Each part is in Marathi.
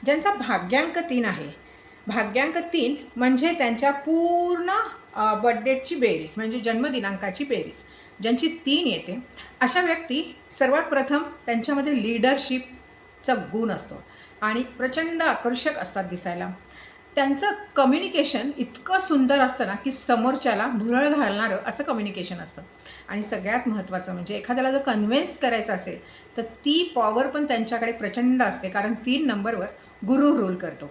ज्यांचा भाग्यांक 3 आहे, भाग्यांक 3 म्हणजे त्यांच्या पूर्ण बर्थडेटची बेरीज, म्हणजे जन्मदिनांकाची बेरीज ज्यांची 3 येते, अशा व्यक्ती सर्वात प्रथम त्यांच्यामध्ये लीडरशिपचा गुण असतो आणि प्रचंड आकर्षक असतात दिसायला. त्यांचं कम्युनिकेशन इतकं सुंदर असतं ना, की समोरच्याला भुरळ घालणारं असं कम्युनिकेशन असतं. आणि सगळ्यात महत्त्वाचं म्हणजे एखाद्याला जर कन्व्हिन्स करायचं असेल तर ती पॉवर पण त्यांच्याकडे प्रचंड असते, कारण 3 नंबरवर गुरु रूल करतो.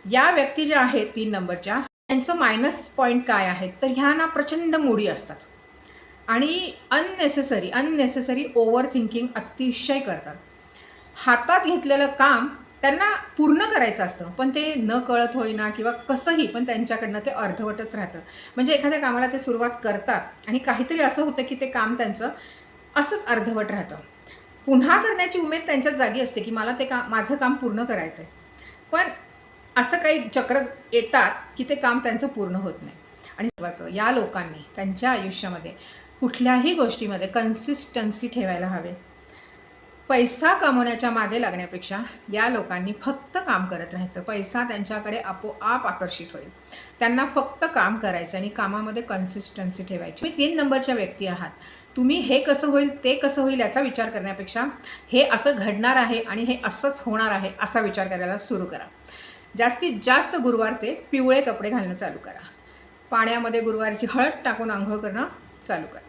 या व्यक्ती ज्या आहेत 3 नंबरच्या, त्यांचं मायनस पॉईंट काय आहेत तर ह्या ना प्रचंड मूडी असतात आणि अननेसेसरी ओव्हर थिंकिंग अतिशय करतात. हातात घेतलेलं काम त्यांना पूर्ण करायचं असतं, पण ते न कळत होईना किंवा कसंही पण त्यांच्याकडनं ते अर्धवटच राहतं. म्हणजे एखाद्या कामाला ते सुरुवात करतात आणि काहीतरी असं होतं की ते काम त्यांचं असंच अर्धवट राहतं. पुन्हा करण्याची उमेद त्यांच्याच जागी असते की मला ते माझं काम पूर्ण करायचं आहे, पण असं काही चक्र येतात की ते काम त्यांचं पूर्ण होत नाही. आणि महत्त्वाचं, या लोकांनी त्यांच्या आयुष्यामध्ये कुठल्याही गोष्टीमध्ये कन्सिस्टन्सी ठेवायला हवे. पैसा कमवण्याच्या मागे लागण्यापेक्षा या लोकांनी फक्त काम करत राहायचं. पैसा त्यांच्याकडे आपोआप आकर्षित होईल. त्यांना फक्त काम करायचं आणि कामामध्ये कन्सिस्टन्सी ठेवायची. तुम्ही 3 नंबरच्या व्यक्ती आहात. तुम्ही हे कसं होईल ते कसं होईल याचा विचार करण्यापेक्षा हे असं घडणार आहे आणि हे असंच होणार आहे असा विचार करायला सुरू करा. जास्तीत जास्त गुरुवारचे पिवळे कपडे घालणं चालू करा. पाण्यामध्ये गुरुवारची हळद टाकून आंघोळ करणं चालू करा.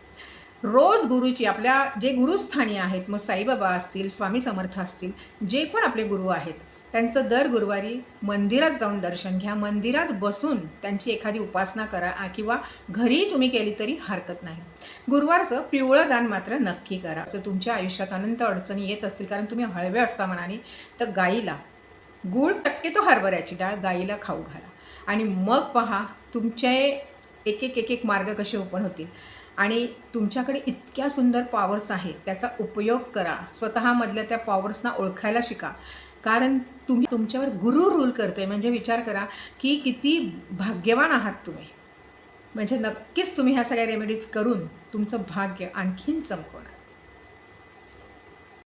रोज गुरुची, आपल्या जे गुरुस्थानी आहेत, मग साईबाबा असतील, स्वामी समर्थ असतील, जे पण आपले गुरु आहेत, त्यांचं दर गुरुवारी मंदिरात जाऊन दर्शन घ्या. मंदिरात बसून त्यांची एखादी उपासना करा किंवा घरी तुम्ही केली तरी हरकत नाही. गुरुवारचं पिवळं दान मात्र नक्की करा. असं तुमच्या आयुष्यात अनंत अडचणी येत असतील, कारण तुम्ही हळवे असता मनाने, तर गाईला गूळ, शक्यतो हरभऱ्याची डाळ गाईला खाऊ घाला आणि मग पहा तुमचे एक मार्ग कसे ओपन होतील. आणि तुमच्याकडे इतक्या सुंदर पॉवर्स आहेत, त्याचा उपयोग करा. स्वतःमधल्या त्या पॉवर्सना ओळखायला शिका, कारण तुम्ही तुमच्यावर गुरु रूल करतोय. म्हणजे विचार करा की किती भाग्यवान आहात तुम्ही. म्हणजे नक्कीच तुम्ही ह्या सगळ्या रेमेडीज करून तुमचं भाग्य आणखीन चमकवणार.